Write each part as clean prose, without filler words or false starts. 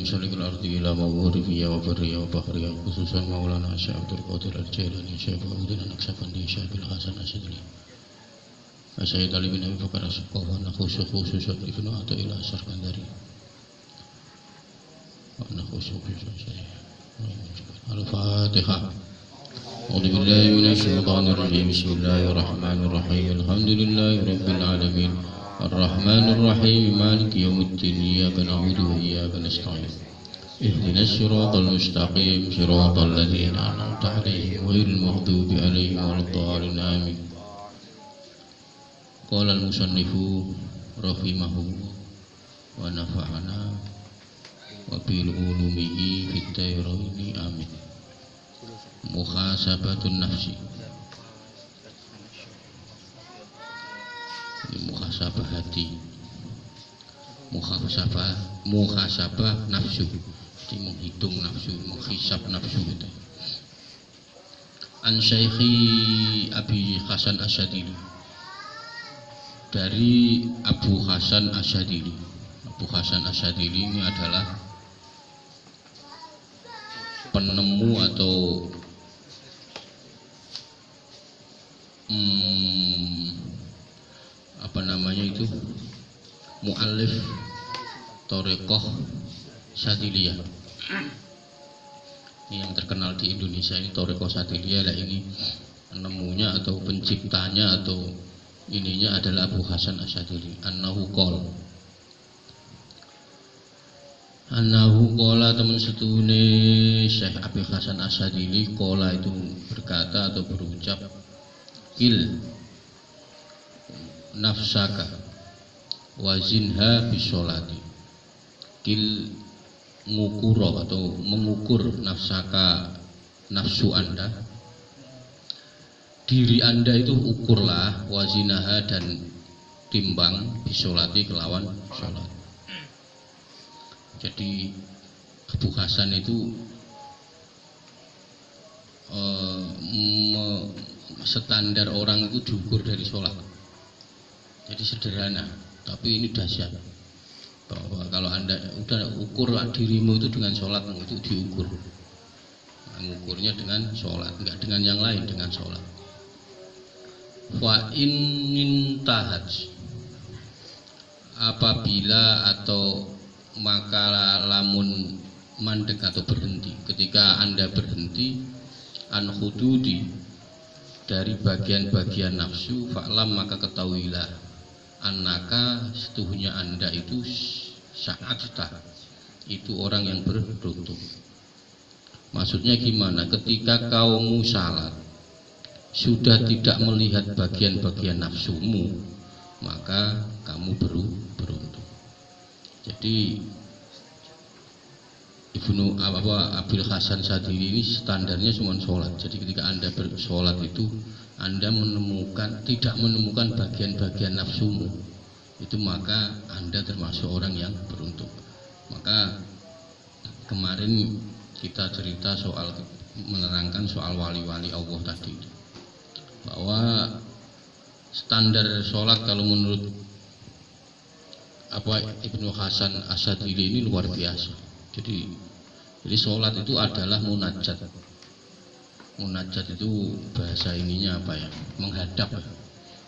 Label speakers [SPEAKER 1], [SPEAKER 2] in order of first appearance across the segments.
[SPEAKER 1] شرق الأرض إلى مغربها وبرها وبحرها خصوصا مولانا الشيخ عبد القادر الجيلاني شيخ أبودنا النقشبندي شيخ الحسن الشاذلي السيد علي بن أبي بكر الصقاف خصوصا ابن عطاء السركندري الفاتحة. أعوذ بالله من الشيطان الرجيم. بسم الله الرحمن الرحيم. الحمد لله رب العالمين الرحمن الرحيم مالك يوم الدين إياك نعبد وإياك نستعين اهدنا الصراط المستقيم صراط الذين أنعمت عليهم غير المغضوب عليهم ولا الضالين آمين. قال المصنف رحمه ونفعنا وبالعلومه في الدارين آمين. Muhasabatun nafsi, muhasabah hati, muhasabah nafsu, jadi menghitung nafsu, menghisab nafsu gitu. An Syekhi Abi Hasan Asyadili, dari Abu Hasan Asyadili. Abu Hasan Asyadili ini adalah penemu atau apa namanya itu, mu'allif Thariqah Syadiliyah. Ini yang terkenal di Indonesia ini Thariqah Syadiliyah. Lah ini penemunya atau penciptanya atau ininya adalah Abu Hasan Asyadili. Annahu qala teman setune Syekh Abi Hasan Asyadili qala itu berkata atau berucap, il nafsaka wazinha bisolati, kil ngukuro atau mengukur nafsaka, nafsu anda, diri anda itu ukurlah, wazinaha dan timbang, bisolati kelawan sholat. Jadi Abu Hasan itu standar orang itu diukur dari sholat. Jadi sederhana, tapi ini dahsyat bahwa kalau anda udah ukur dirimu itu dengan sholat, itu diukur. Mengukurnya dengan sholat, enggak dengan yang lain, dengan sholat. Wa in nintahaj, apabila atau maka lamun mandek atau berhenti, ketika anda berhenti an hududi, dari bagian-bagian nafsu, fa'lam maka ketahuilah, annaka setuhnya anda itu sa'atah, itu orang yang beruntung. Maksudnya gimana? Ketika kaummu salat sudah tidak melihat bagian-bagian nafsumu, maka kamu beruntung. Jadi Ibnu Abil Hasan Syadili ini standarnya cuma sholat. Jadi ketika anda bersolat itu anda tidak menemukan bagian-bagian nafsumu, itu maka anda termasuk orang yang beruntung. Maka kemarin kita cerita soal, menerangkan soal wali-wali Allah tadi, bahwa standar sholat kalau menurut Ibnu Hasan Asyadili ini luar biasa. Jadi sholat itu adalah munajat. Munajat itu bahasa ininya apa ya? Menghadap.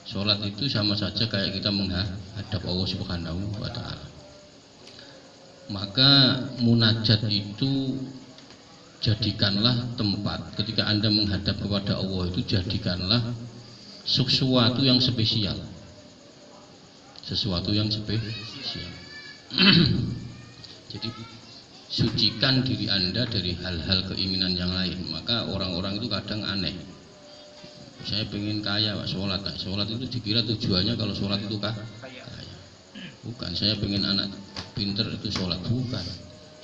[SPEAKER 1] Sholat itu sama saja kayak kita menghadap Allah Subhanahu wa Ta'ala. Maka munajat itu jadikanlah tempat ketika anda menghadap kepada Allah, itu jadikanlah sesuatu yang spesial. Sesuatu yang spesial. Jadi sucikan diri anda dari hal-hal keinginan yang lain. Maka orang-orang itu kadang aneh, saya pengen kaya Pak, sholat itu dikira tujuannya kalau sholat itu kaya. Bukan, saya pengen anak pinter itu sholat, bukan.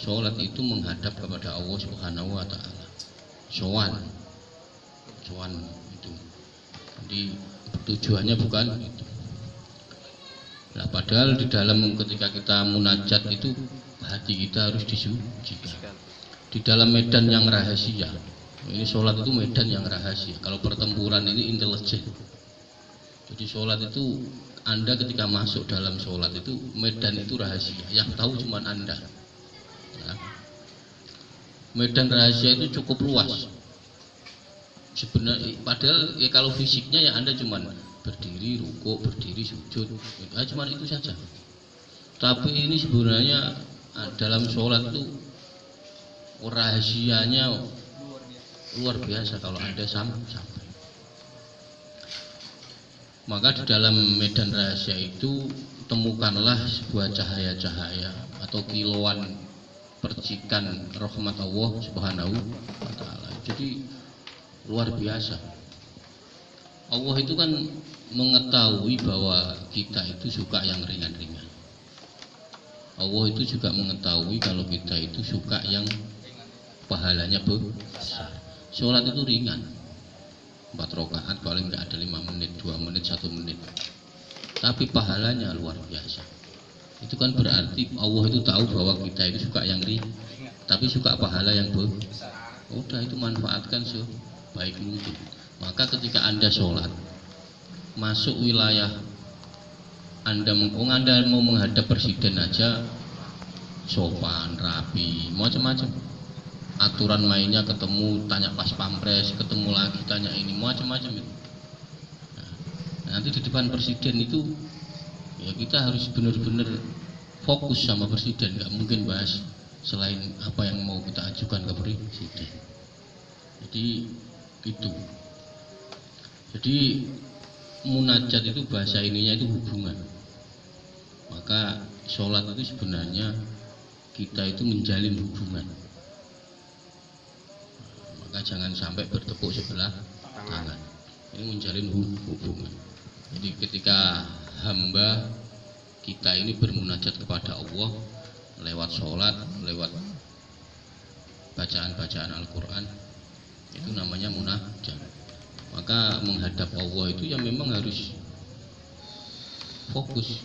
[SPEAKER 1] Sholat itu menghadap kepada Allah Subhanahu wa Ta'ala. Sowan itu. Jadi tujuannya bukan itu. Nah, padahal di dalam ketika kita munajat itu hati kita harus disucikan. Di dalam medan yang rahasia. Ini sholat itu medan yang rahasia. Kalau pertempuran ini intelijen. Jadi sholat itu anda ketika masuk dalam sholat itu medan itu rahasia. Yang tahu cuma anda. Nah, medan rahasia itu cukup luas. Sebenarnya padahal ya kalau fisiknya ya Anda cuman berdiri, rukuk, berdiri, sujud, ya cuman itu saja. Tapi ini sebenarnya dalam sholat itu rahasianya luar biasa kalau Anda sampai. Maka di dalam medan rahasia itu temukanlah sebuah cahaya-cahaya atau kilauan percikan rahmat Allah Subhanahu wa taala. Jadi luar biasa. Allah itu kan mengetahui bahwa kita itu suka yang ringan-ringan. Allah itu juga mengetahui kalau kita itu suka yang pahalanya besar. Sholat itu ringan. 4 rakaat paling nggak ada 5 menit, 2 menit, 1 menit. Tapi pahalanya luar biasa. Itu kan berarti Allah itu tahu bahwa kita itu suka yang ringan, tapi suka pahala yang besar. Udah itu manfaatkan sebaik mungkin. Maka ketika Anda sholat, masuk wilayah Anda mau menghadap presiden aja sopan, rapi, macam-macam. Aturan mainnya ketemu, tanya pas pampres, ketemu lagi tanya ini, macam-macam itu. Nah, nanti di depan presiden itu ya kita harus benar-benar fokus sama presiden, nggak mungkin bahas selain apa yang mau kita ajukan ke presiden. Jadi itu. Jadi munajat itu bahasa ininya itu hubungan. Maka sholat itu sebenarnya kita itu menjalin hubungan. Maka jangan sampai bertepuk sebelah tangan. Ini menjalin hubungan. Jadi ketika hamba kita ini bermunajat kepada Allah lewat sholat, lewat bacaan-bacaan Al-Quran, itu namanya munajat. Maka menghadap Allah itu ya memang harus fokus.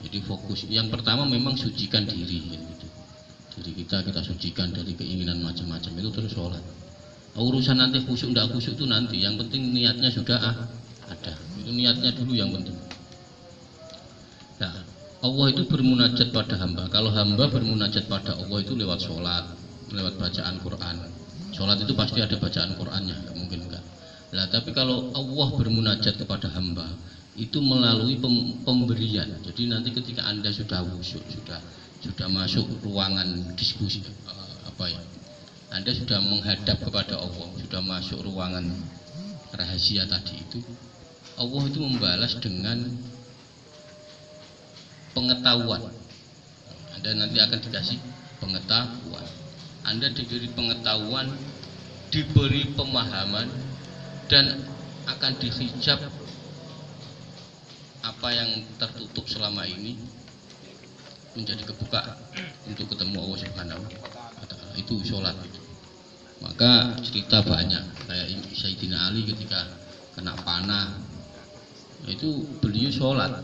[SPEAKER 1] Jadi fokus. Yang pertama memang sucikan diri. Gitu. Jadi kita sucikan dari keinginan macam-macam itu terus sholat. Urusan nanti khusyuk tidak khusyuk itu nanti. Yang penting niatnya sudah ada. Itu niatnya dulu yang penting. Nah, Allah itu bermunajat pada hamba. Kalau hamba bermunajat pada Allah itu lewat sholat, lewat bacaan Quran. Sholat itu pasti ada bacaan Qurannya, nggak mungkin enggak. Nah, tapi kalau Allah bermunajat kepada hamba itu melalui pemberian. Jadi nanti ketika Anda sudah khusyuk, sudah masuk ruangan diskusi Anda sudah menghadap kepada Allah, sudah masuk ruangan rahasia tadi itu, Allah itu membalas dengan pengetahuan. Anda nanti akan dikasih pengetahuan. Anda diberi pengetahuan, diberi pemahaman, dan akan dihijab apa yang tertutup selama ini menjadi kebuka untuk ketemu Allah Subhanahu wa taala. Itu sholat itu. Maka cerita banyak, kayak Sayyidina Ali ketika kena panah itu beliau sholat.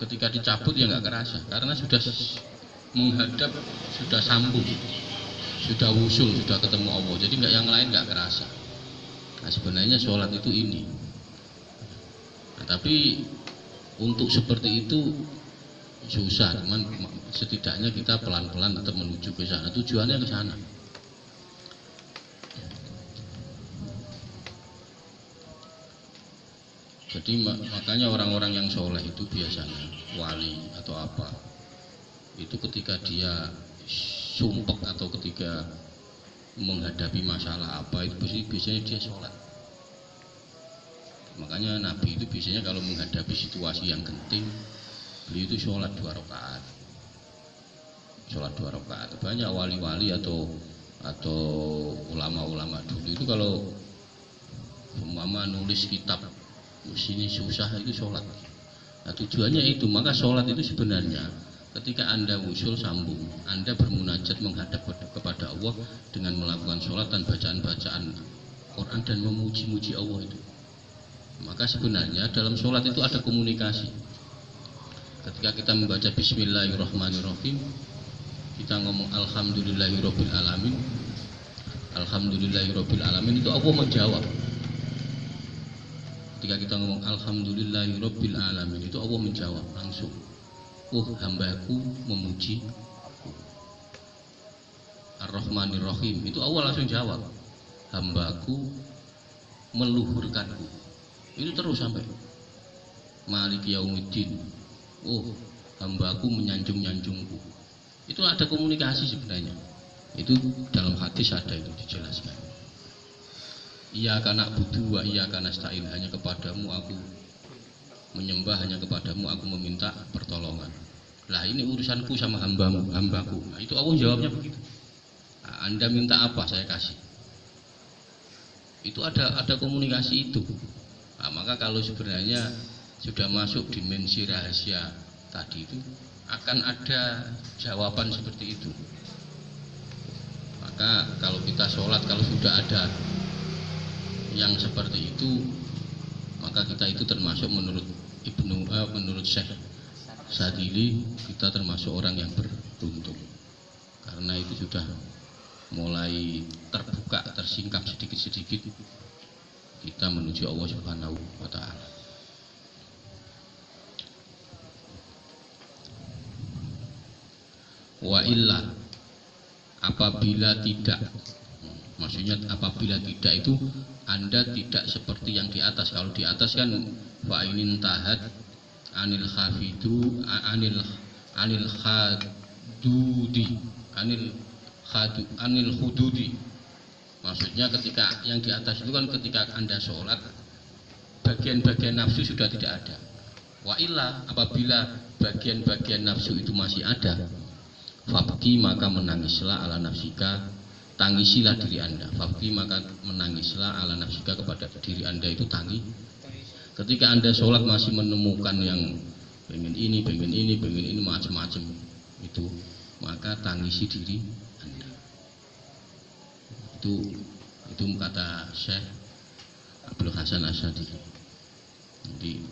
[SPEAKER 1] Ketika dicabut ya nggak kerasa karena sudah menghadap, sudah sambung, sudah wusul, sudah ketemu Allah. Jadi nggak, yang lain nggak kerasa. Nah, sebenarnya sholat itu ini. Nah, tapi untuk seperti itu susah, cuman setidaknya kita pelan-pelan tetap menuju ke sana. Tujuannya ke sana. Jadi makanya orang-orang yang soleh itu biasanya wali atau apa, itu ketika dia sumpek atau ketika menghadapi masalah apa itu biasanya dia sholat. Makanya Nabi itu biasanya kalau menghadapi situasi yang genting, beliau itu sholat 2 rakaat. Sholat 2 rakaat. Banyak wali-wali atau ulama-ulama dulu itu kalau umpama nulis kitab sini susah itu sholat. Nah, tujuannya itu. Maka sholat itu sebenarnya ketika Anda wusul sambung, Anda bermunajat menghadap kepada Allah dengan melakukan sholat dan bacaan-bacaan Quran dan memuji-muji Allah itu. Maka sebenarnya dalam sholat itu ada komunikasi. Ketika kita membaca Bismillahirrahmanirrahim, kita ngomong Alhamdulillahirabbil alamin. Alhamdulillahirabbil alamin itu Allah menjawab. Ketika kita ngomong Alhamdulillahirabbil alamin itu Allah menjawab langsung. Oh, hambaku memuji. Ar-Rahmanir Rahim, itu Allah langsung jawab, hambaku meluhurkanku. Itu terus sampai Maliki Yaumiddin, oh hambaku menyanjung-nyanjungku. Itu ada komunikasi sebenarnya. Itu dalam hadis ada itu dijelaskan. Iyyaka na'budu wa iyyaka nasta'in, hanya kepadamu aku menyembah, hanya kepadamu aku meminta pertolongan. Lah ini urusanku sama hambaku. Nah, itu Allah jawabnya begitu. Nah, Anda minta apa saya kasih. Itu ada komunikasi itu. Nah, maka kalau sebenarnya sudah masuk dimensi rahasia tadi itu akan ada jawaban seperti itu. Maka kalau kita sholat, kalau sudah ada yang seperti itu, maka kita itu termasuk menurut Syekh Sadili, kita termasuk orang yang beruntung, karena itu sudah mulai terbuka, tersingkap sedikit-sedikit kita menuju Allah Subhanahu wa Ta'ala. Wa illa, apabila tidak, maksudnya apabila tidak itu Anda tidak seperti yang di atas. Kalau di atas kan fa inin tahat anil khafidu anil khadudi anil hududi. Maksudnya ketika yang di atas itu kan ketika Anda sholat bagian-bagian nafsu sudah tidak ada. Wa illa, apabila bagian-bagian nafsu itu masih ada, fabki maka menangislah ala nafsika, tangisilah diri Anda. Fabki maka menangislah ala nafsika, kepada diri Anda itu tangis. Ketika Anda sholat masih menemukan yang pengen ini macam-macam itu, maka tangisi diri Anda. Itu kata Syekh Abdul Hasan Asyadili.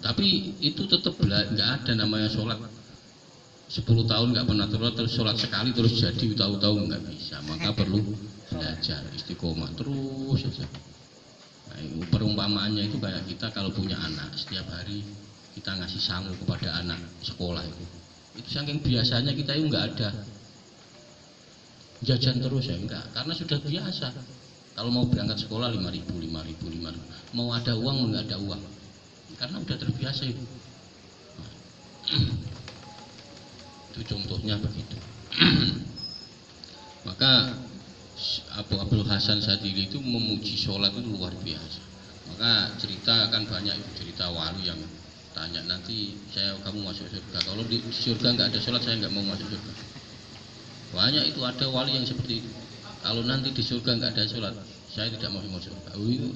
[SPEAKER 1] Tapi itu tetap nggak ada namanya sholat 10 tahun nggak pernah terus sholat sekali terus jadi tahu-tahu nggak bisa. Maka perlu belajar istiqomah terus saja. Nah, perumpamaannya itu kayak kita kalau punya anak, setiap hari kita ngasih sangu kepada anak sekolah itu saking biasanya kita itu nggak ada jajan terus ya, enggak, karena sudah biasa. Kalau mau berangkat sekolah 5.000, mau ada uang nggak ada uang, karena udah terbiasa itu. Nah, itu contohnya begitu. Maka Abu Abdul Hasan Sadili itu memuji sholat itu luar biasa. Maka cerita kan banyak, cerita wali yang tanya, nanti kamu masuk surga, kalau di surga nggak ada sholat saya nggak mau masuk surga. Banyak itu, ada wali yang seperti itu. Kalau nanti di surga nggak ada sholat, saya tidak mau masuk surga. Itu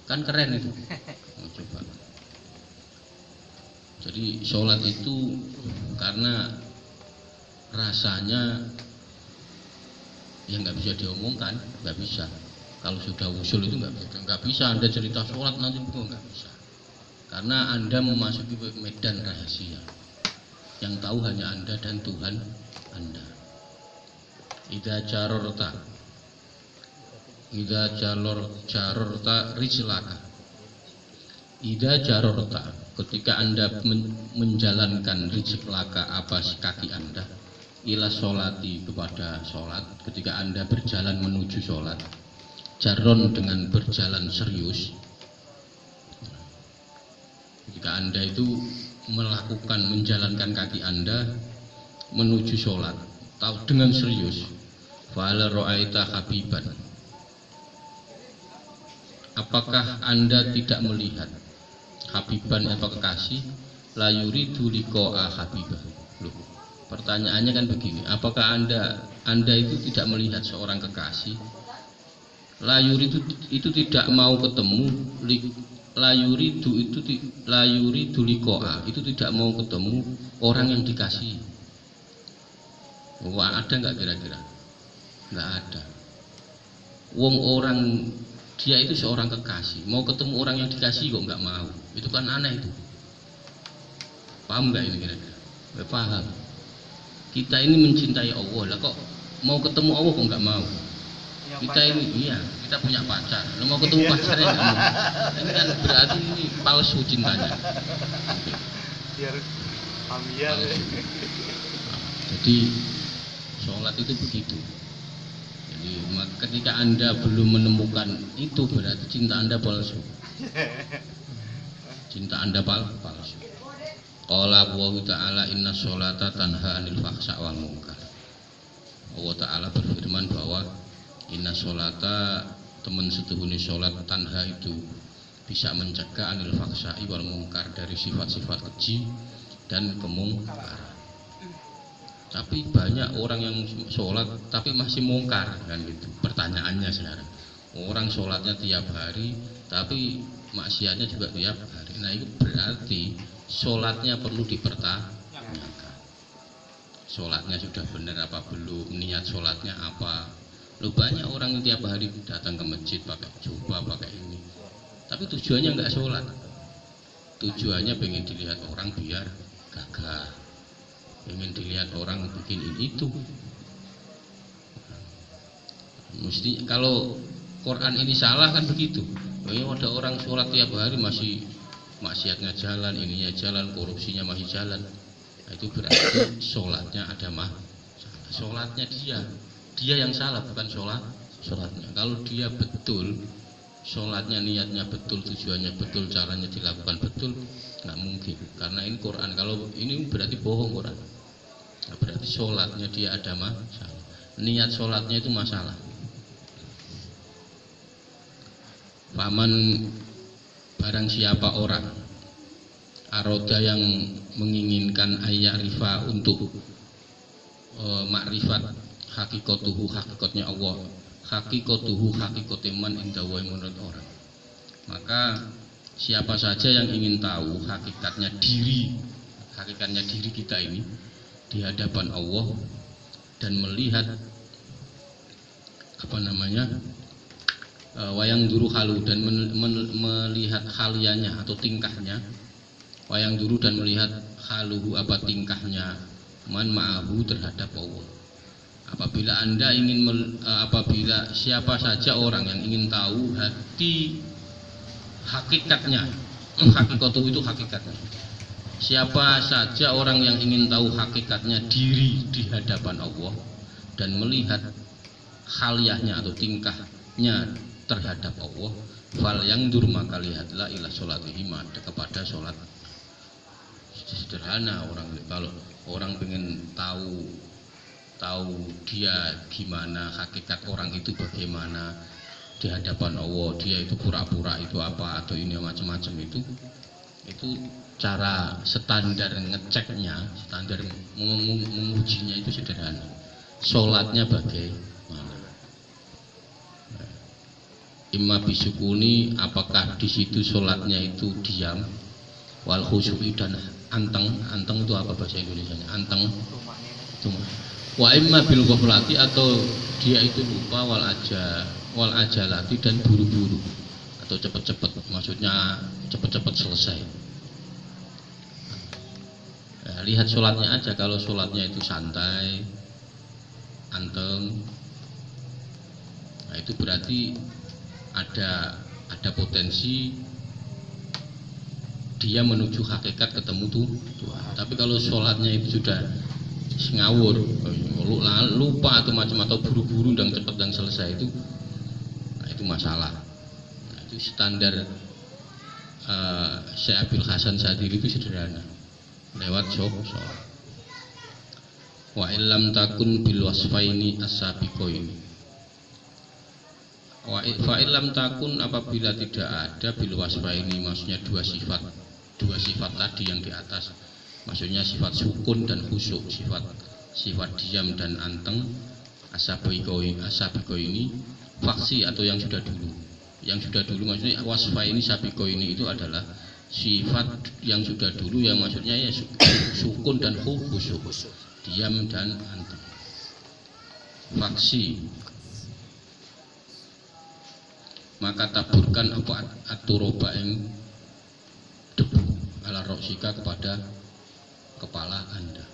[SPEAKER 1] kan keren itu. Coba. Jadi sholat itu karena rasanya yang nggak bisa diomongkan, nggak bisa. Kalau sudah usul itu nggak bisa Anda cerita sholat nanti itu nggak bisa, karena Anda memasuki medan rahasia yang tahu hanya Anda dan Tuhan Anda. Idza jarorta rijlaka, idza jarorta, ketika Anda menjalankan rijlaka, apa kaki Anda, ila sholati, kepada sholat, ketika Anda berjalan menuju sholat, jaron dengan berjalan serius, ketika Anda itu menjalankan kaki Anda menuju sholat dengan serius, fa'ala ra'aita habiban, apakah Anda tidak melihat habiban atau kekasih, la yuridu liqa'a habibah. Loh, pertanyaannya kan begini, apakah anda itu tidak melihat seorang kekasih? Layuri itu tidak mau ketemu, layuri liqa'a itu tidak mau ketemu orang yang dikasihi. Wah, ada nggak kira-kira? Nggak ada. Wong orang dia itu seorang kekasih, mau ketemu orang yang dikasihi kok nggak mau? Itu kan aneh itu. Paham nggak ini kira-kira? Nggak paham. Kita ini mencintai Allah, lah kok mau ketemu Allah kok nggak mau? Kita ini, iya, kita punya pacar, lo mau ketemu pacarnya nggak mau? Ini kan berarti ini palsu cintanya.
[SPEAKER 2] Biar familiar.
[SPEAKER 1] Jadi sholat itu begitu. Jadi ketika Anda belum menemukan itu berarti cinta Anda palsu. Cinta Anda palsu. Qala Allah Ta'ala inna sholata tanha anil fahsya wal munkar. Allah Ta'ala berfirman bahwa inna sholata teman setuhuni sholat tanha itu bisa mencegah anil fahsya'i wal munkar dari sifat-sifat keji dan kemungkaran. Tapi banyak orang yang sholat tapi masih mungkar kan gitu. Pertanyaannya sekarang, orang sholatnya tiap hari tapi maksiatnya juga tiap hari. Nah itu berarti sholatnya perlu dipertanyakan. Sholatnya sudah benar apa belum? Niat sholatnya apa? Loh banyak orang yang tiap hari datang ke masjid pakai jubah pakai ini, tapi tujuannya nggak sholat. Tujuannya pengen dilihat orang biar gagah. Ingin dilihat orang bikin ini itu. Mesti kalau Quran ini salah kan begitu. Ada orang sholat tiap hari masih maksiatnya jalan, ininya jalan, korupsinya masih jalan. Nah, itu berarti sholatnya ada masalah. Sholatnya dia yang salah bukan sholatnya. Kalau dia betul sholatnya, niatnya betul, tujuannya betul, caranya dilakukan betul, nggak mungkin. Karena ini Quran. Kalau ini berarti bohong Quran. Nah, berarti sholatnya dia ada masalah. Niat sholatnya itu masalah. Paman barang siapa orang aroda yang menginginkan ayyarifa untuk makrifat hakikatuhu hakikatnya Allah, hakikatuhu hakikatiman indawai menurut orang. Maka siapa saja yang ingin tahu hakikatnya diri kita ini di hadapan Allah dan melihat wayang duru halu dan melihat halianya atau tingkahnya, wayang duru dan melihat haluhu apa tingkahnya man ma'ahu terhadap Allah. Apabila siapa saja orang yang ingin tahu hati hakikatnya, hakikatu itu hakikatnya. Siapa saja orang yang ingin tahu hakikatnya diri di hadapan Allah dan melihat haliyahnya atau tingkahnya terhadap Allah, fal yang dur maka lihatlah ila sholatihi kepada sholat. Sederhana orang kalau orang ingin tahu dia gimana, hakikat orang itu bagaimana di hadapan Allah, dia itu pura-pura itu apa atau ini macam-macam itu cara standar ngeceknya, standar mengujinya itu sederhana. Sholatnya bagaimana? Imma bisukuni, apakah di situ sholatnya itu diam, wal khusyu'i dan anteng itu apa bahasa Indonesianya? Anteng. Wa imma bil ghaflati atau dia itu lupa wal ajalati dan buru-buru atau cepat-cepat, maksudnya cepat-cepat selesai. Nah, lihat sholatnya aja, kalau sholatnya itu santai, anteng, nah itu berarti ada potensi dia menuju hakikat ketemu Tuhan. Tapi kalau sholatnya itu sudah ngawur, lupa atau macam atau buru-buru dan cepat dan selesai itu, nah itu masalah. Nah, itu standar Syekh Abil Hasan Sadili itu sederhana, lewat sholat. Wa illam takun bil wasfaini as-sabiqaini. Wa illam takun apabila tidak ada bil wasfaini, maksudnya dua sifat tadi yang di atas, maksudnya sifat sukun dan khusyuk, sifat diam dan anteng, as-sabiqaini faksi atau yang sudah dulu maksudnya wasfaini sabiqaini itu adalah sifat yang sudah dulu, yang maksudnya ya sukun dan khusyuk, diam dan anteng. Faksi maka taburkan apa aturoba yang debu ala roksika kepada kepala Anda.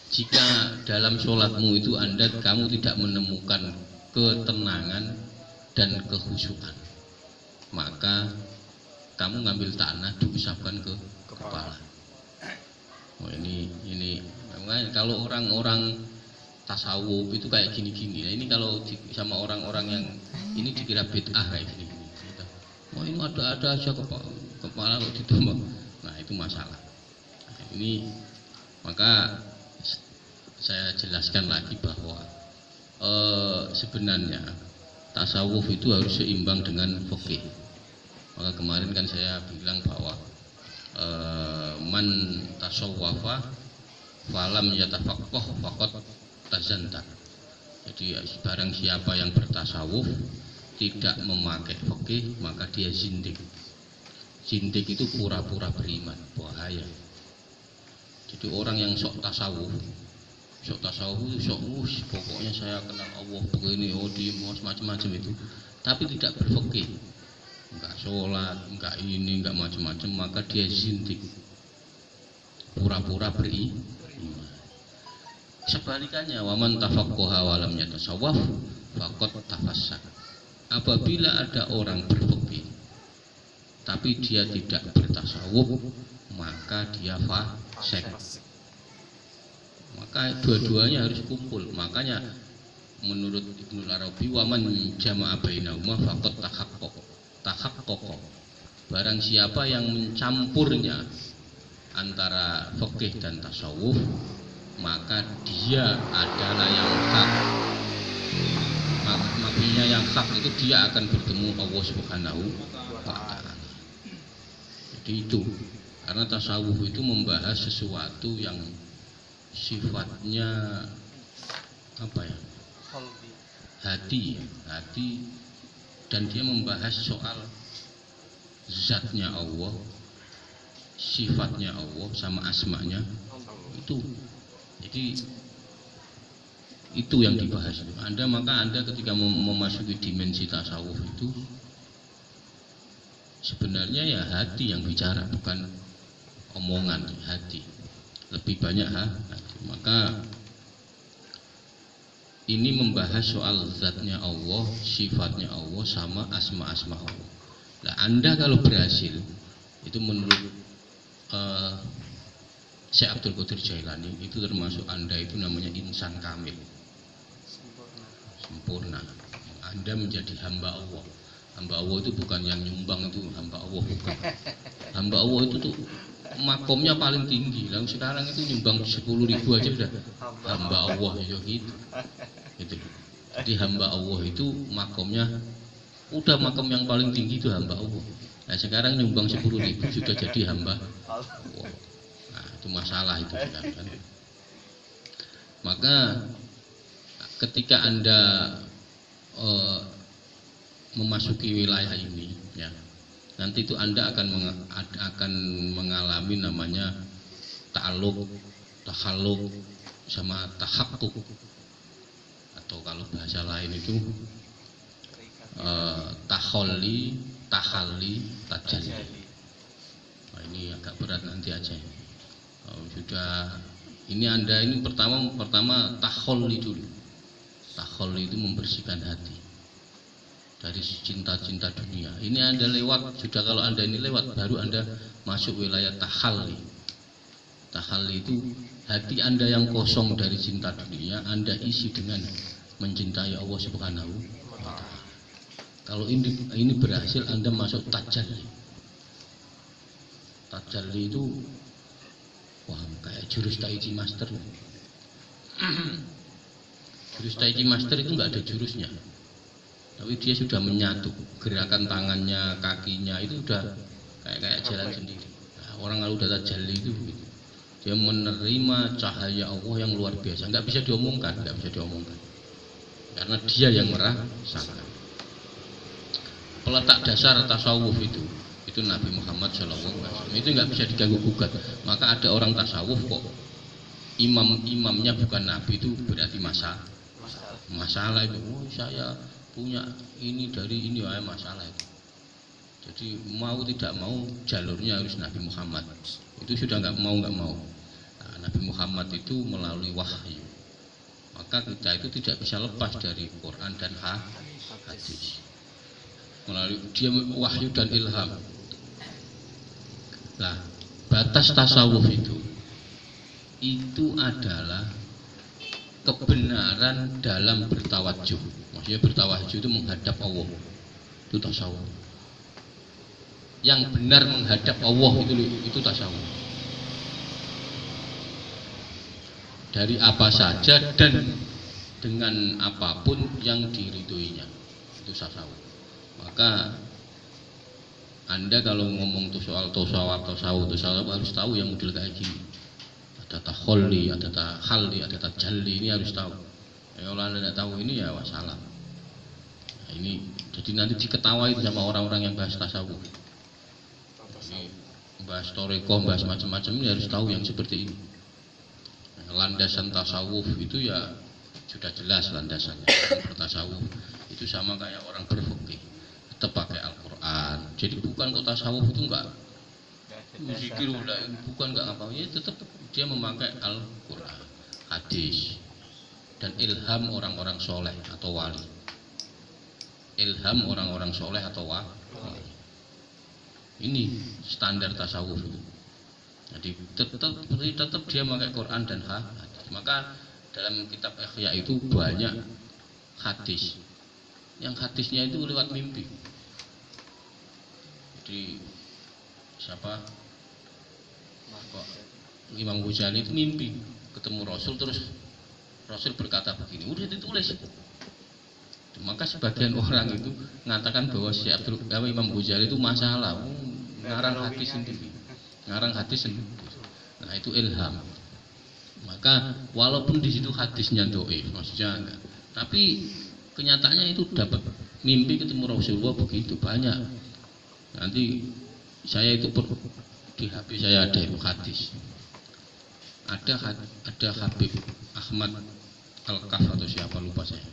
[SPEAKER 1] Jika dalam sholatmu itu kamu tidak menemukan ketenangan dan kehusyukan, maka kamu ngambil tanah diusapkan ke kepala. Oh, ini kalau orang-orang tasawuf itu kayak gini-gini. Nah, ini kalau sama orang-orang yang ini dikira bid'ah kayak gini-gini. Wah, ini ada aja kepala kok ditumbang. Nah, itu masalah. Nah, ini maka saya jelaskan lagi bahwa sebenarnya tasawuf itu harus seimbang dengan fikih. Maka kemarin kan saya bilang bahwa man tasawwafa falam yatafaqqah faqad tazanta. Jadi barang siapa yang bertasawuf tidak memakai fikih maka dia zindik. Zindik itu pura-pura beriman, bahaya. Jadi orang yang sok tasawuf itu pokoknya saya kenal Allah begini, di macam-macam itu, tapi tidak berfikih, enggak sholat, enggak ini, enggak macam-macam, maka dia zindik, pura-pura beriman. Sebalikannya, waman tafaqqaha wa lam yatasawwaf faqad tafassaq. Apabila ada orang berfikih tapi dia tidak bertasawuf, maka dia fasik. Maka dua-duanya harus kumpul. Makanya menurut Ibnu Arabi, waman jama'a bainahuma faqad tahaqqaq. Barang siapa yang mencampurnya antara fikih dan tasawuf, maka dia adalah yang hak. Maksudnya yang hak itu dia akan bertemu Allah Subhanahu wa ta'ala. Jadi itu, karena tasawuf itu membahas sesuatu yang sifatnya apa ya? Hati, dan dia membahas soal zatnya Allah, sifatnya Allah sama asmanya itu. Jadi itu yang dibahas. Maka Anda ketika memasuki dimensi tasawuf itu sebenarnya ya hati yang bicara, bukan omongan, hati. Lebih banyak hati. Maka ini membahas soal zatnya Allah, sifatnya Allah sama asma-asma Allah. Nah, Anda kalau berhasil itu menurut Syekh Abdul Qadir Jailani itu termasuk Anda itu namanya insan kamil, sempurna. Anda menjadi hamba Allah. Hamba Allah itu bukan yang nyumbang, itu hamba Allah bukan. Hamba Allah itu tuh makomnya paling tinggi. Lalu sekarang itu nyumbang 10.000 aja udah hamba Allah gitu. Gitu. Jadi hamba Allah itu makomnya udah makom yang paling tinggi itu hamba Allah. Nah, sekarang nyumbang 10.000 sudah jadi hamba Allah. Nah, itu masalah itu kan. Maka ketika Anda memasuki wilayah ini, ya, nanti itu Anda akan mengalami namanya ta'alluq, takhalluq, sama tahaqquk, atau kalau bahasa lain itu tahalli, tajalli. Nah, ini agak berat nanti aja. Sudah ini Anda ini pertama tahalli dulu. Tahalli itu membersihkan hati dari cinta-cinta dunia. Ini Anda lewat, sudah kalau Anda ini lewat, baru Anda masuk wilayah tahalli. Tahalli itu hati Anda yang kosong dari cinta dunia, Anda isi dengan mencintai Allah Subhanahu wa ta'ala. Kalau ini berhasil, Anda masuk tajalli. Tajalli itu wah, kayak jurus Taiji Master. Jurus Taiji Master itu nggak ada jurusnya, tapi dia sudah menyatu, gerakan tangannya, kakinya itu udah kayak jalan sendiri. Nah, orang kalau udah tajalli itu begitu. Dia menerima cahaya Allah yang luar biasa, nggak bisa diomongkan, karena dia yang merasakan. Peletak dasar tasawuf itu Nabi Muhammad SAW, itu nggak bisa diganggu gugat. Maka ada orang tasawuf kok imamnya bukan Nabi, itu berarti masalah itu. Oh, saya punya ini dari ini, masalah itu. Jadi mau tidak mau jalurnya harus Nabi Muhammad. Itu sudah nggak mau. Nah, Nabi Muhammad itu melalui wahyu. Maka kita itu tidak bisa lepas dari Quran dan hadis. Melalui dia wahyu dan ilham. Nah, batas tasawuf itu adalah kebenaran dalam bertawajuh. Maksudnya bertawajuh itu menghadap Allah. Itu tasawuf. Yang benar menghadap Allah itu tasawuf. Dari apa saja dan dengan apapun yang diridhoinya. Itu tasawuf. Maka Anda kalau ngomong tuh soal tasawuf harus tahu yang model kayak gini. Ada takholli, ada takhalli, ada tajalli, ini harus tahu. Kalau Anda tidak tahu ini ya wassalam. Nah, ini jadi nanti diketawa itu sama orang-orang yang bahas tasawuf. Jadi, bahas toreko, bahas macam-macam ini harus tahu yang seperti ini. Nah, landasan tasawuf itu ya sudah jelas landasannya. Bertasawuf itu sama kayak orang berfikih. Tetap pakai Al-Quran. Jadi bukan kok tasawuf itu enggak zikir bukan enggak apa ya, tetap dia memakai Al-Quran, hadis dan ilham orang-orang soleh atau wali. Ilham orang-orang soleh atau wali. Ini standar tasawuf. Jadi tetap dia memakai Quran dan hadis. Maka dalam kitab Ihya itu banyak hadis. Yang hadisnya itu lewat mimpi. Jadi siapa? Imam Ghazali itu mimpi ketemu Rasul, terus Rasul berkata begini, udah ditulis. Maka sebagian orang itu mengatakan bahwa si Imam Ghazali itu masalah, ngarang hadis sendiri, Nah itu ilham. Maka walaupun di situ hadisnya dhaif, maksudnya enggak, tapi kenyataannya itu dapat mimpi ketemu Rasulullah begitu banyak. Nanti saya itu di HP saya ada itu hadis. Ada Habib Ahmad Al-Kaf atau siapa lupa saya.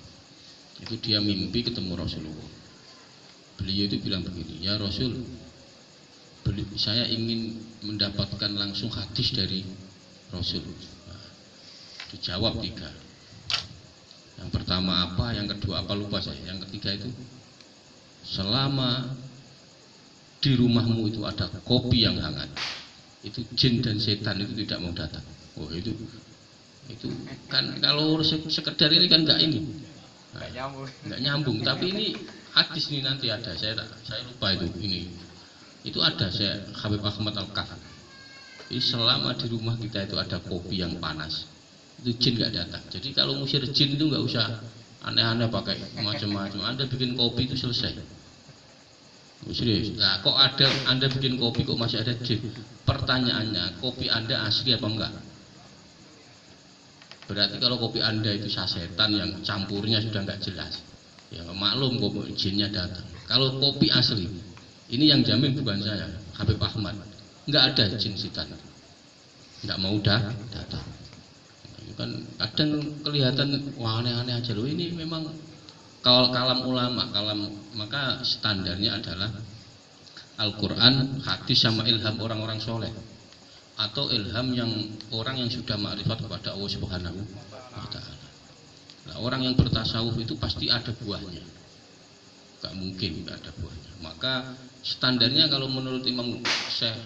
[SPEAKER 1] Itu dia mimpi ketemu Rasulullah. Beliau itu bilang begini, ya Rasul, saya ingin mendapatkan langsung hadis dari Rasul. Nah, dijawab 3. Yang pertama apa, yang kedua apa lupa saya. Yang ketiga itu, selama di rumahmu itu ada kopi yang hangat, itu jin dan setan itu tidak mau datang. Oh itu kan kalau sekedar ini kan enggak ini, enggak nyambung. Tapi ini hadis ini nanti ada, saya lupa itu ada saya Habib Ahmad Al-Kaf. Jadi selama di rumah kita itu ada kopi yang panas, itu jin enggak datang. Jadi kalau ngusir jin itu enggak usah aneh-aneh pakai macam-macam. Anda bikin kopi itu selesai. Serius. Nah, kok ada Anda bikin kopi kok masih ada jin? Pertanyaannya, kopi Anda asli apa enggak? Berarti kalau kopi Anda itu sasetan yang campurnya sudah enggak jelas. Ya maklum kok jinnya datang. Kalau kopi asli, ini yang jamin bukan saya, Habib Ahmad. Enggak ada jin setan. Enggak mau datang. Itu kan kadang kelihatan wah aneh-aneh aja loh. Ini memang kalam ulama, maka standarnya adalah Al-Quran, hadis sama ilham orang-orang soleh, atau ilham yang orang yang sudah ma'rifat kepada Allah Subhanahu wa Ta'ala. Nah, orang yang bertasawuf itu pasti ada buahnya, gak mungkin gak ada buahnya. Maka standarnya kalau menurut Imam Syekh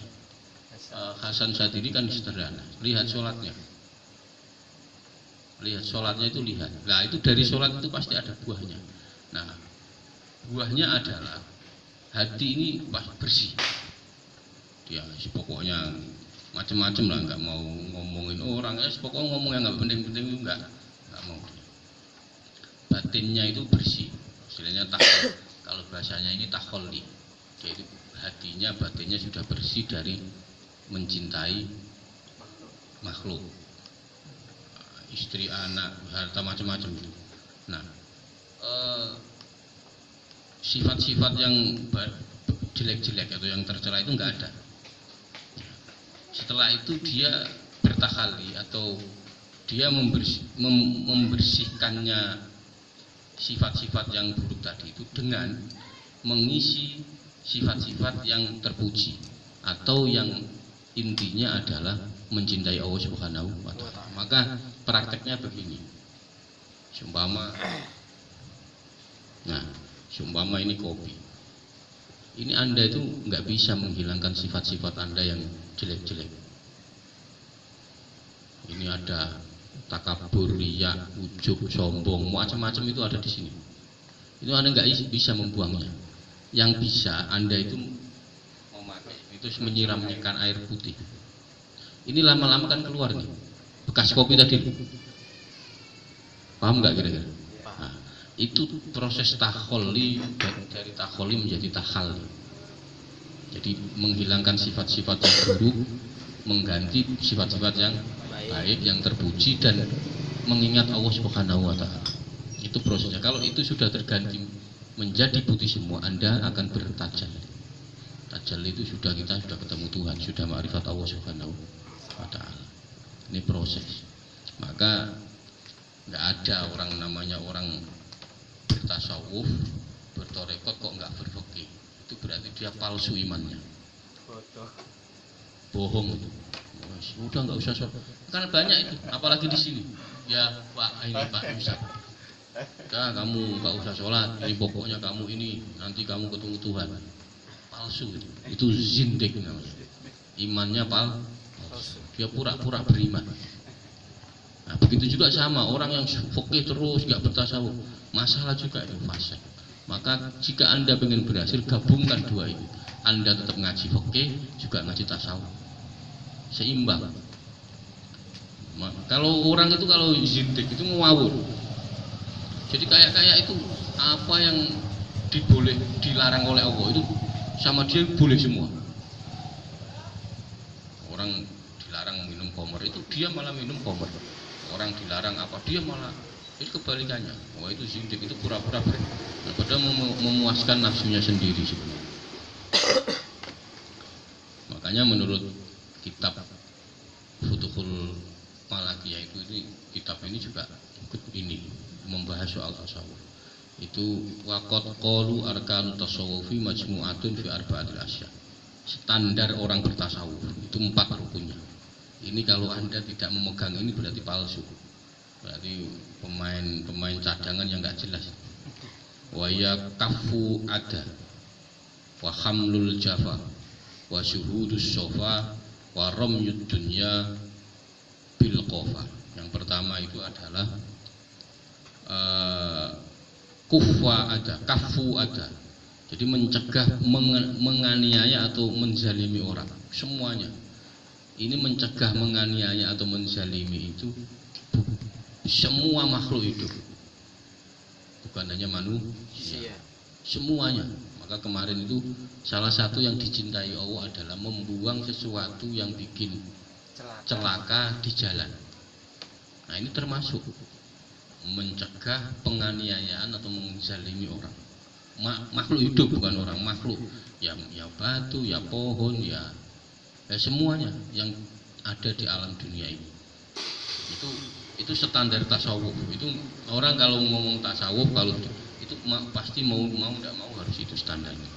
[SPEAKER 1] Hasan Sadili kan sederhana, lihat sholatnya itu lihat. Nah itu dari sholat itu pasti ada buahnya. Nah buahnya adalah hati ini bersih. Dia pokoknya macam-macam lah, nggak mau ngomongin orang. Pokoknya ngomong yang nggak penting-penting itu nggak mau. Batinnya itu bersih. Istilahnya takhol. Kalau bahasanya ini takholli. Jadi hatinya, batinnya sudah bersih dari mencintai makhluk. Istri, anak, harta macam-macam itu. Nah, sifat-sifat yang jelek-jelek atau yang tercela itu enggak ada. Setelah itu dia bertakhalli atau dia membersihkannya sifat-sifat yang buruk tadi itu dengan mengisi sifat-sifat yang terpuji atau yang intinya adalah mencintai Allah Subhanahu wa Ta'ala. Maka prakteknya begini. Seumpama ini kopi. Ini Anda itu nggak bisa menghilangkan sifat-sifat Anda yang jelek-jelek. Ini ada takabur, riya, ujub, sombong, macam-macam itu ada di sini. Itu Anda nggak bisa membuangnya. Yang bisa Anda itu memakai itu menyiramkan air putih. Ini lama-lama kan keluar nih, bekas kopi tadi. Paham nggak kira-kira? Nah, itu proses takholi, dari takholi menjadi takhali. Jadi menghilangkan sifat-sifat yang buruk, mengganti sifat-sifat yang baik, yang terpuji, dan mengingat Allah Subhanahu wa Ta'ala. Itu prosesnya. Kalau itu sudah terganti menjadi putih semua, Anda akan bertajal. Tajal itu kita sudah ketemu Tuhan, sudah ma'rifat Allah Subhanahu wa Ta'ala. Ini proses. Maka nggak ada orang namanya orang bertasawuf, bertorekot kok nggak berfikih. Itu berarti dia palsu imannya. Bohong itu. Udah nggak usah sholat. Karena banyak itu, apalagi di sini. Ya Pak, ini Pak Ustaz. Udah kamu nggak usah sholat. Ini pokoknya kamu ini nanti kamu ketemu Tuhan. Palsu itu. Itu zindik namanya. Imannya palsu. Dia pura-pura beriman. Nah, begitu juga sama orang yang fikih terus nggak bertasawuf, masalah juga itu fasik. Maka jika Anda ingin berhasil, gabungkan dua ini. Anda tetap ngaji fikih, juga ngaji tasawuf, seimbang. Kalau orang itu kalau zindik itu ngawur. Jadi kayak itu apa yang dilarang oleh Allah itu sama dia boleh semua. Orang dilarang minum khamr itu dia malah minum khamr. Orang dilarang apa dia malah itu kebalikannya. Wah itu zindik, itu pura-pura padahal memuaskan nafsunya sendiri sebenarnya. Makanya menurut kitab Futuhul Malakiyah itu kitab ini juga ikut ini membahas soal tasawuf. Itu waqad qalu arkanu tasawufi majmu'atun fi arba'atil asya. Standar orang bertasawuf itu 4 rukunnya. Ini kalau Anda tidak memegang ini berarti palsu. Berarti pemain cadangan yang enggak jelas. Wa ya kafu ada wa hamlul jafa wa syuhudus sofa wa ramyud dunya bil qafa. Yang pertama itu adalah kafu ada. Jadi mencegah menganiaya atau menzalimi orang semuanya. Ini mencegah menganiaya atau menzalimi itu semua makhluk hidup, bukan hanya manusia, semuanya. Maka kemarin itu salah satu yang dicintai Allah adalah membuang sesuatu yang bikin celaka di jalan. Nah ini termasuk mencegah penganiayaan atau menzalimi orang. Makhluk hidup, bukan orang, makhluk. Ya batu, ya pohon, ya semuanya yang ada di alam dunia ini. Itu standar tasawuf. Itu orang kalau ngomong tasawuf, kalau itu pasti mau tidak mau harus itu standarnya.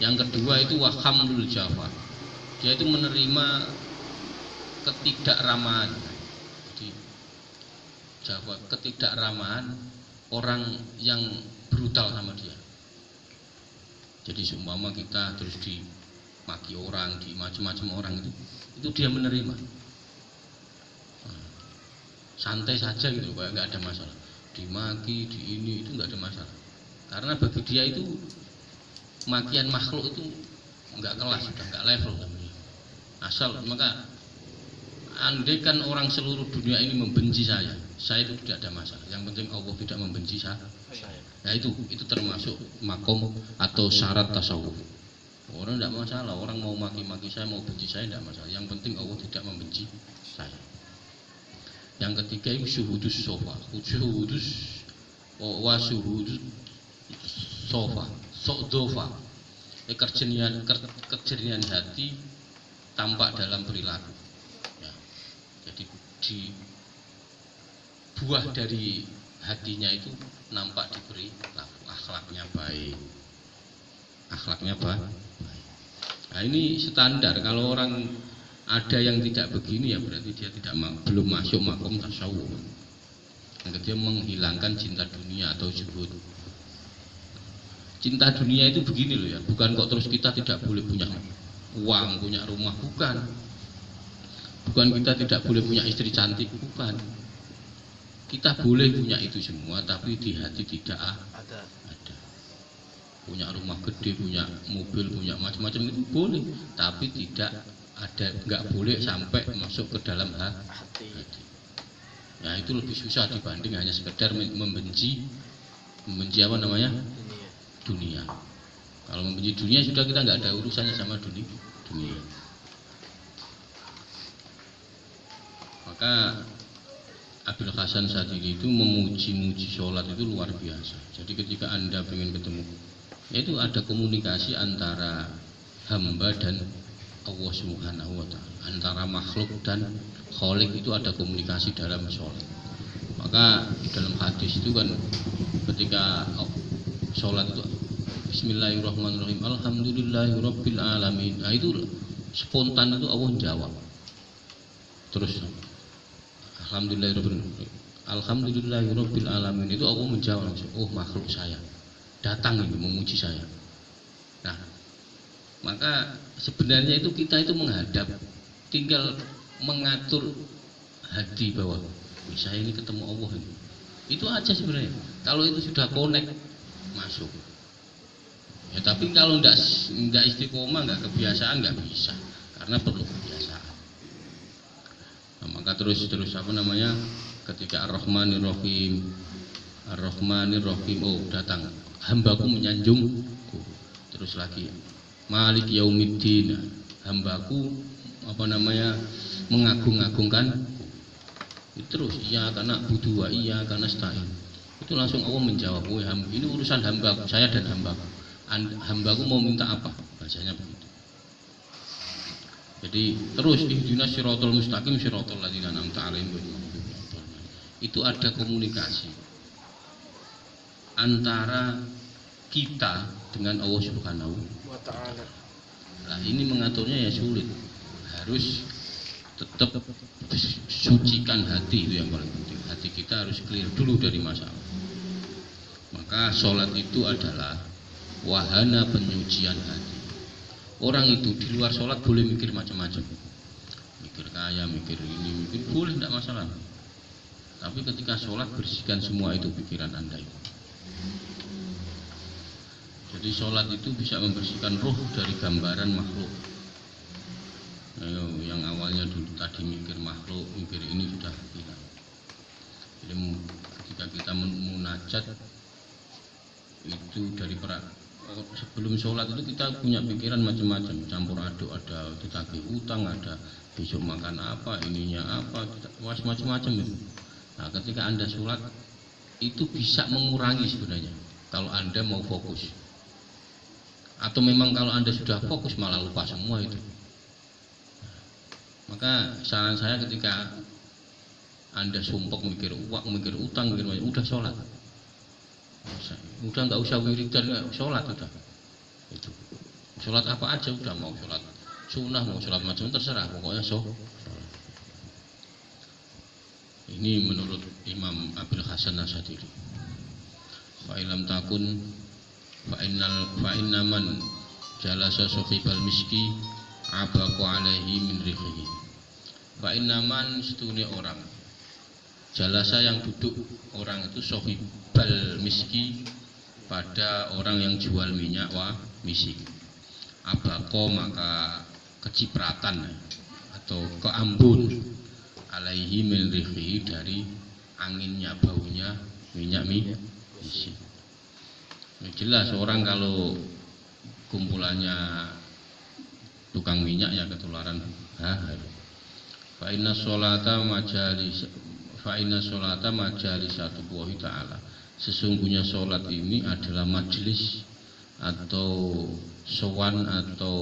[SPEAKER 1] Yang kedua itu wahamlul jafa. Dia itu menerima ketidakramahan. Jadi Jawa ketidakramahan orang yang brutal sama dia. Jadi seumpama kita terus dimaki orang, di macam-macam orang itu dia menerima. Santai saja gitu, kayak nggak ada masalah. Dimaki, di ini itu nggak ada masalah. Karena bagi dia itu makian makhluk itu nggak kelas, sudah nggak level. Asal maka andai kan orang seluruh dunia ini membenci saya itu tidak ada masalah. Yang penting Allah tidak membenci saya. Nah itu termasuk makom atau syarat tasawuf. Orang tidak masalah, orang mau maki-maki saya, mau benci saya tidak masalah. Yang penting Allah tidak membenci saya. Yang ketiga itu syuhudus sofa, syuhudus wa syuhudus sofa, sodofa. Kejernihan hati tampak dalam perilaku. Ya. Jadi di buah dari hatinya itu nampak di perilaku, akhlaknya baik. Nah ini standar. Kalau orang ada yang tidak begini ya berarti dia belum masuk makom tasawuf. Yang dia menghilangkan cinta dunia atau zuhud. Cinta dunia itu begini loh ya, bukan kok terus kita tidak boleh punya uang, punya rumah, bukan. Bukan kita tidak boleh punya istri cantik, bukan. Kita boleh punya itu semua, tapi di hati tidak ada. Punya rumah gede, punya mobil, punya macam-macam itu boleh, tapi tidak ada, nggak boleh sampai masuk ke dalam hati. Ya itu lebih susah dibanding hanya sekedar membenci apa namanya dunia. Kalau membenci dunia sudah kita nggak ada urusannya sama dunia. Maka Abil Hasan Sadili itu memuji-muji sholat itu luar biasa. Jadi ketika Anda ingin ketemu, itu ada komunikasi antara hamba dan Allah Subhanahu wa Ta'ala, antara makhluk dan Khalik itu ada komunikasi dalam sholat. Maka dalam hadis itu kan ketika sholat itu Bismillahirrahmanirrahim, Alhamdulillahirabbil alamin. Nah itu spontan itu Allah jawab. Terus Alhamdulillahirabbil alamin itu Allah menjawab langsung. Oh makhluk saya datang ini memuji saya. Nah, maka sebenarnya itu kita itu menghadap, tinggal mengatur hati bahwa saya ini ketemu Allah ini. Itu aja sebenarnya. Kalau itu sudah connect masuk. Ya tapi kalau enggak istiqomah, enggak kebiasaan, enggak bisa. Karena perlu kebiasaan. Nah, maka terus apa namanya? Ketika Ar-Rahmanir Rahim, oh datang hambaku menyanjungku. Terus lagi Malik Yaumiddin, hambaku apa namanya mengagung-agungkan. Terus iya karena butuh, iya karena stain. Itu langsung Allah menjawab, oh ini urusan hambaku, saya dan hambaku. Hambaku mau minta apa? Bahasanya begitu. Jadi terus ihdinas siratal mustaqim siratal ladzina an'amta 'alaihim. Itu ada komunikasi antara kita dengan Allah Subhanahu wa Ta'ala. Nah ini mengaturnya ya sulit. Harus tetap sucikan hati, itu yang paling penting. Hati kita harus clear dulu dari masalah. Maka sholat itu adalah wahana penyucian hati. Orang itu di luar sholat boleh mikir macam-macam, mikir kaya, mikir ini, mikir boleh, tidak masalah. Tapi ketika sholat bersihkan semua itu pikiran Anda itu. Jadi sholat itu bisa membersihkan roh dari gambaran makhluk. Yang awalnya dulu tadi mikir makhluk, mikir ini sudah hilang. Jadi ketika kita munajat itu dari sebelum sholat itu kita punya pikiran macam-macam, campur aduk, ada ditagih utang, ada besok makan apa, ininya apa, macam-macam itu. Nah ketika Anda sholat itu bisa mengurangi sebenarnya kalau Anda mau fokus. Atau memang kalau Anda sudah fokus malah lupa semua itu. Maka saran saya ketika Anda sumpek mikir uang, mikir utang, mikir macam, udah sholat. Udah nggak usah wiridan, sholat udah. Itu. Sholat apa aja udah, mau sholat sunnah, mau sholat macam terserah, pokoknya sholat. Ini menurut Imam Abil Hasan Asyadili. Fa'ilam takun fa'innaman jalasa sohibal miski abaku alaihi min rihihi. Fa'innaman setune orang jalasa yang duduk orang itu sohibal miski pada orang yang jual minyak misik. Abako maka kecipratan atau keambun alaihi min rihihi dari anginnya, baunya minyak misik. Jelas orang kalau kumpulannya tukang minyak ya ketularan fa inna sholata majalisatullahi ta'ala. Sesungguhnya sholat ini adalah majelis atau sowan atau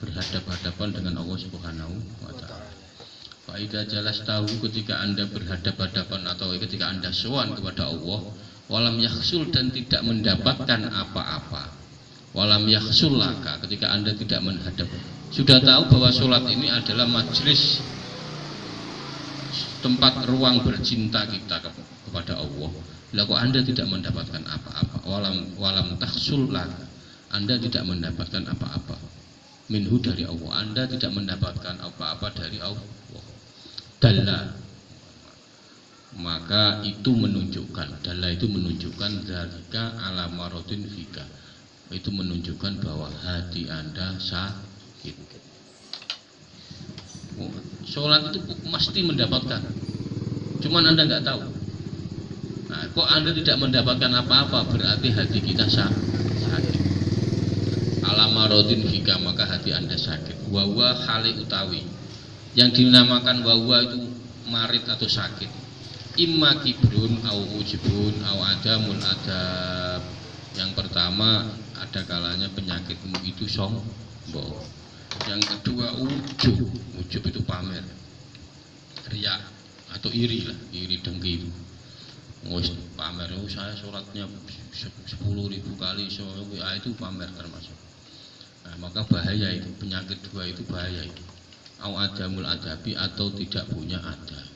[SPEAKER 1] berhadap-hadapan dengan Allah Subhanahu wa Ta'ala. Fa idza jalastahu, ketika Anda berhadap-hadapan atau ketika Anda sowan kepada Allah, walam yakhsul, dan tidak mendapatkan apa-apa. Walam yakhsul laka, ketika Anda tidak menghadap, sudah tahu bahwa sholat ini adalah majelis, tempat ruang bercinta kita kepada Allah. Lah kok Anda tidak mendapatkan apa-apa? Walam takhsul laka, Anda tidak mendapatkan apa-apa. minhu dari Allah. Anda tidak mendapatkan apa-apa dari Allah. Dalla, maka itu menunjukkan, dalla itu menunjukkan zalika ala maradin fika, itu menunjukkan bahwa hati Anda sakit. Sholat itu pasti mendapatkan, cuman Anda nggak tahu. Nah, kok Anda tidak mendapatkan apa-apa, berarti hati kita sakit. Ala maradin fika, maka hati Anda sakit. Wawa hale utawi, yang dinamakan wawa itu marid atau sakit. Imma kibrun au ujibun au adamul adab. Yang pertama, ada kalanya penyakitmu itu sombong. Yang kedua ujub. Ujub itu pamer, riya atau iri lah, iri dengki. Pamer, saya sholatnya 10.000 kali, itu pamer termasuk. Nah, maka bahaya itu, penyakit dua itu bahaya itu. Au adamul adabi, atau tidak punya adab.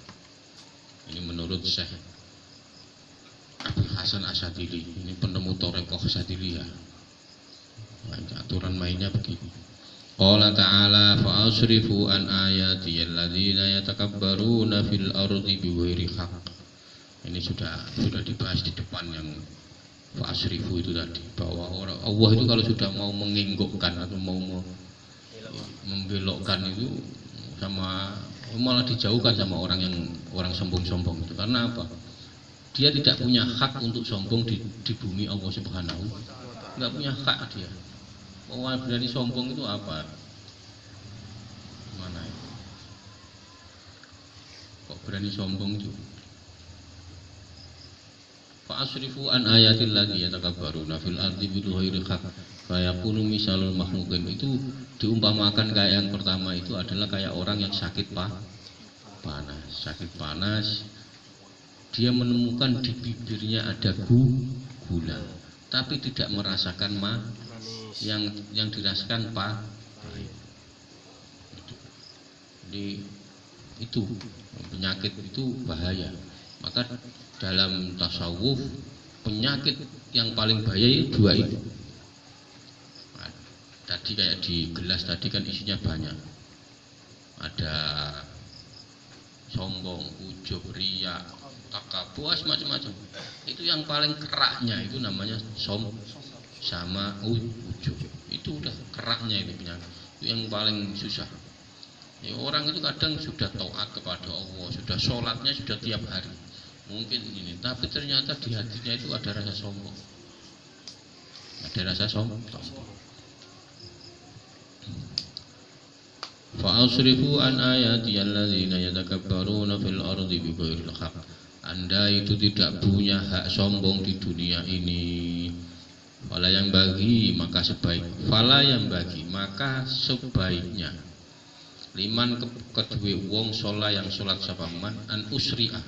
[SPEAKER 1] Ini menurut Syekh Abdul Hasan Asyadili, ini penemu Thariqah Asyadiliyah. Aturan mainnya begini. Qala ta'ala fa'asrifu an ayati alladzina yatakabbaruna fil ardi bighairi haqq. Ini sudah dibahas di depan yang fa'asrifu itu tadi, bahwa orang Allah itu kalau sudah mau menginggokkan atau mau membelokkan itu sama, malah dijauhkan sama orang sombong-sombong itu. Karena apa? Dia tidak punya hak untuk sombong di bumi Allah Subhanahu. Enggak punya hak dia. Orang berani sombong itu apa? Mana itu? Kok berani sombong itu? Fa'asrifu an ayatil ladzi yatakabbaruna fil ardi bighairi haqq fayakunu misalul makhluqin. Itu diumpamakan kayak yang pertama itu adalah kayak orang yang sakit panas. Dia menemukan di bibirnya ada gula, tapi tidak merasakan yang dirasakan pahit. Jadi itu penyakit itu bahaya. Maka dalam tasawuf penyakit yang paling bahaya itu dua itu. Nah, tadi kayak di gelas tadi kan isinya banyak. Ada sombong, ujub, riya, takabur, macam-macam. Itu yang paling keraknya itu namanya sama ujub. Itu udah keraknya itu penyakit. Itu yang paling susah. Ya, orang itu kadang sudah taat kepada Allah, sudah sholatnya sudah tiap hari, mungkin ini, tapi ternyata di hatinya itu ada rasa sombong. Fa'asrifu an ayati alladzina yatakabbaruna fil ardi bighairi haqq. Anda itu tidak punya hak sombong di dunia ini. Fala yang bagi maka sebaiknya liman kedue wong sholat yang sholat sapaman an usri'ah.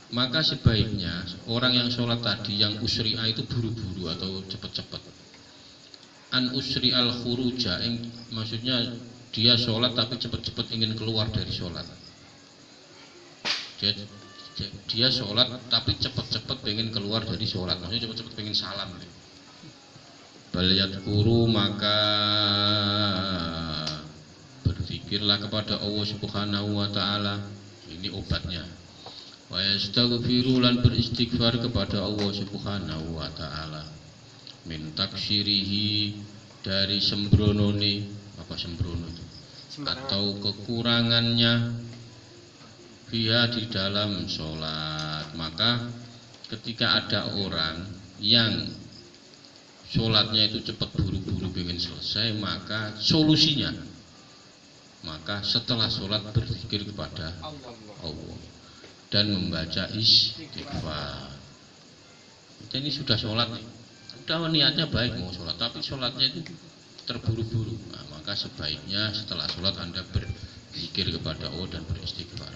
[SPEAKER 1] Maka sebaiknya orang yang sholat tadi yang usri'ah itu buru-buru atau cepat-cepat. An usri al khuruja, maksudnya dia sholat tapi cepat-cepat ingin keluar dari sholat. Dia sholat tapi cepat-cepat pengen keluar dari sholat, maksudnya cepat-cepat pengen salam. Baliyat guru, maka berzikirlah kepada Allah Subhanahu wa ta'ala. Ini obatnya. Wa yastaghfiru, lan beristighfar kepada Allah Subhanahu wa ta'ala. Min taksirihi, dari sembronone, apa sembrono itu? Atau kekurangannya dia di dalam sholat. Maka ketika ada orang yang sholatnya itu cepat buru-buru pengen selesai, maka solusinya, maka setelah sholat berzikir kepada Allah dan membaca istighfar. Ini sudah sholat nih, udah niatnya baik mau sholat, tapi sholatnya itu terburu-buru. Nah, maka sebaiknya setelah sholat Anda berzikir kepada Allah dan beristighfar.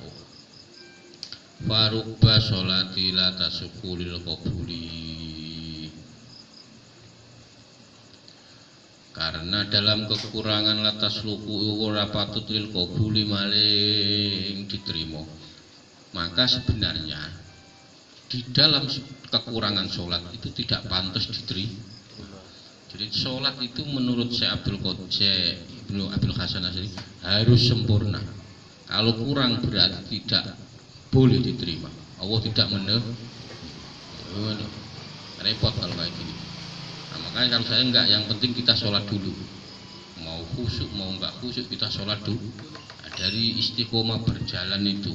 [SPEAKER 1] Farubba sholati la tasukulil qabuli, karena dalam kekurangan latas luku ora patut lil qabuli maling diterima. Maka sebenarnya di dalam kekurangan sholat itu tidak pantas diterima. Jadi sholat itu menurut Syekh Ibnu Abdul Hasan Asy'ari harus sempurna. Kalau kurang berarti tidak boleh diterima. Allah tidak repot kalau kayak gini. Nah, makanya kalau saya enggak, yang penting kita sholat dulu. Mau khusyuk mau enggak khusyuk kita sholat dulu. Nah, dari istiqomah berjalan itu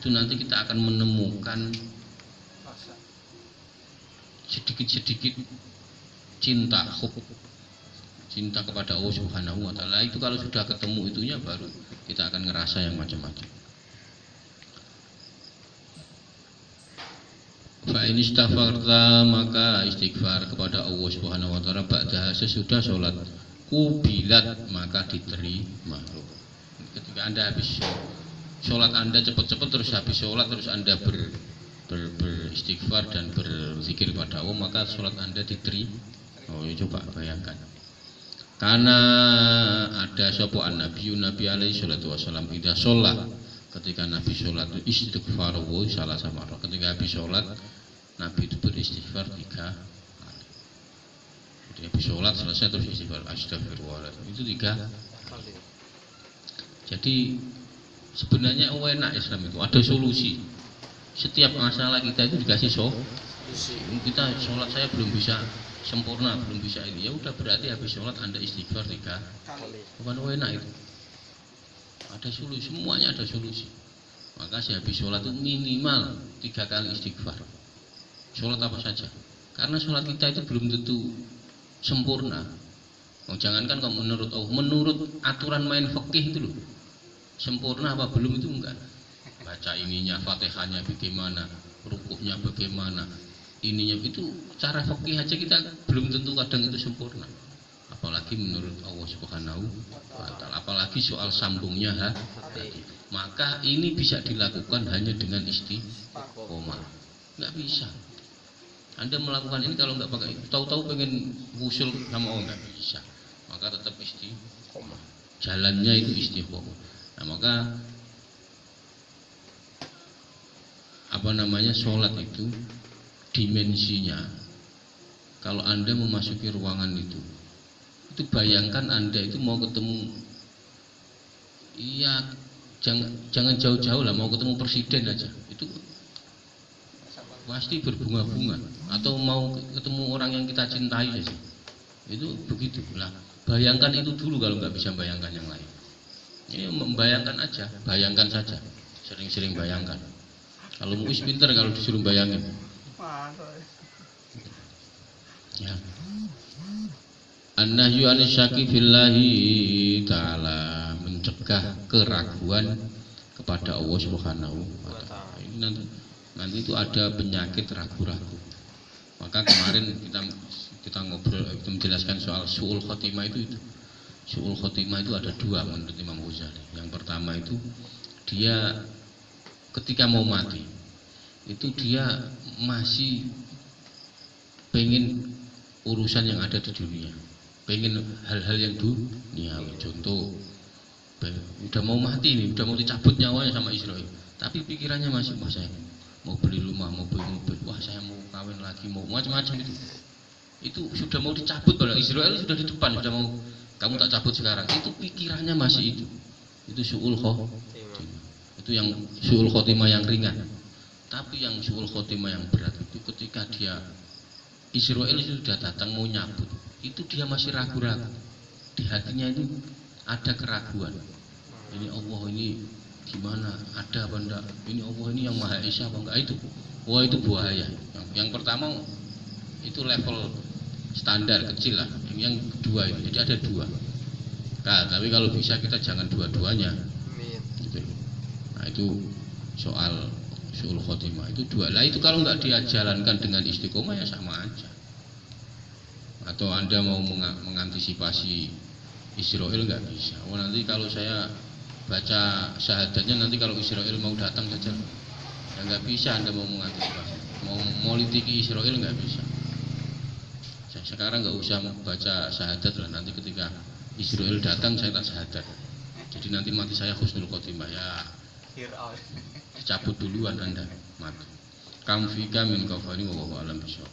[SPEAKER 1] nanti kita akan menemukan sedikit-sedikit cinta kepada Allah Subhanahu wa taala. Itu kalau sudah ketemu itunya baru kita akan ngerasa yang macam-macam. Fa in istaghfarta, maka istighfar kepada Allah Subhanahu wa taala ba'da sesudah salat, kubilat maka diterima. Ketika Anda habis salat, Anda cepat-cepat terus habis salat terus Anda beristighfar dan berzikir kepada Allah, maka salat Anda diterima. Oh, coba bayangkan. Karena ada sopoan Nabi alaihi salatu wasallam idza sholat, ketika Nabi sholat itu istighfar wa salah sama. Ketika habis sholat Nabi itu beristighfar 3 kali. Jadi habis sholat selesai terus istighfar astagfirullahaladzim itu 3 kali. Jadi sebenarnya enak Islam itu, ada solusi. Setiap masalah kita itu dikasih solusi. Kita sholat saya belum bisa sempurna, belum bisa ini, ya udah berarti habis sholat Anda istighfar 3 kali. Bukan enak itu, ada solusi, semuanya ada solusi. Maka saya habis sholat itu minimal 3 kali istighfar. Sholat apa saja, karena sholat kita itu belum tentu sempurna. Jangankan kalau menurut aturan main fikih itu loh, sempurna apa belum itu enggak. Baca ininya, Fatihahnya bagaimana, rukuknya bagaimana, ininya itu cara fikih aja kita belum tentu kadang itu sempurna, apalagi menurut Allah Subhanahu wa taala, apalagi soal sambungnya hati. Maka ini bisa dilakukan hanya dengan istiqomah. Nggak bisa Anda melakukan ini kalau nggak pakai tahu-tahu pengen usul sama Allah, nggak bisa. Maka tetap istiqomah, jalannya itu istiqomah. Nah, maka sholat itu dimensinya, kalau Anda memasuki ruangan itu bayangkan Anda itu mau ketemu, iya jangan jauh-jauh lah, mau ketemu presiden aja itu pasti berbunga-bunga, atau mau ketemu orang yang kita cintai aja itu begitu lah. Bayangkan itu dulu kalau nggak bisa bayangkan yang lain. Ini membayangkan aja, bayangkan saja, sering-sering bayangkan. Kalau Muis pinter kalau disuruh bayangin. Ya. An-nahyu an-syaki fillahi ta'ala, mencegah keraguan kepada Allah Subhanahu wa taala. Ini nanti itu ada penyakit ragu-ragu. Maka kemarin kita ngobrol, kita menjelaskan soal su'ul khotimah itu. Su'ul khotimah itu ada 2 menurut Imam Ghazali. Yang pertama itu dia ketika mau mati itu dia masih pengen urusan yang ada di dunia, pengen hal-hal yang duniawi. Contoh, udah mau mati nih, udah mau dicabut nyawanya sama Israel, tapi pikirannya masih, wah saya mau beli rumah, mau beli mobil, wah saya mau kawin lagi, mau macam-macam itu sudah mau dicabut, padahal Israel sudah di depan, sudah mau kamu tak cabut sekarang, itu pikirannya masih itu su'ul khotimah. Itu yang su'ul khotimah yang ringan. Tapi yang su'ul khotimah yang berat itu ketika dia Israel sudah datang mau nyabut, itu dia masih ragu-ragu. Di hatinya itu ada keraguan. Ini Allah ini gimana? Ada apa enggak? Ini Allah ini yang Maha Esa apa enggak? Itu. Wah, itu bahaya. Yang pertama itu level standar kecil lah. Yang kedua itu. Jadi ada 2. Nah, tapi kalau bisa kita jangan dua-duanya. Gitu. Nah, itu soal su'ul khotimah itu 2. Lah itu kalau nggak dia jalankan dengan istiqomah ya sama aja. Atau Anda mau mengantisipasi Israel nggak bisa. Oh nanti kalau saya baca syahadatnya nanti kalau Israel mau datang saja, ya nggak bisa. Anda mau mengantisipasi, mau politiki Israel nggak bisa. Sekarang nggak usah baca syahadat lah, nanti ketika Israel datang saya tak syahadat. Jadi nanti mati saya husnul khotimah ya. Cabut duluan Anda mati. Kam fika min kafani wa alam bisawab.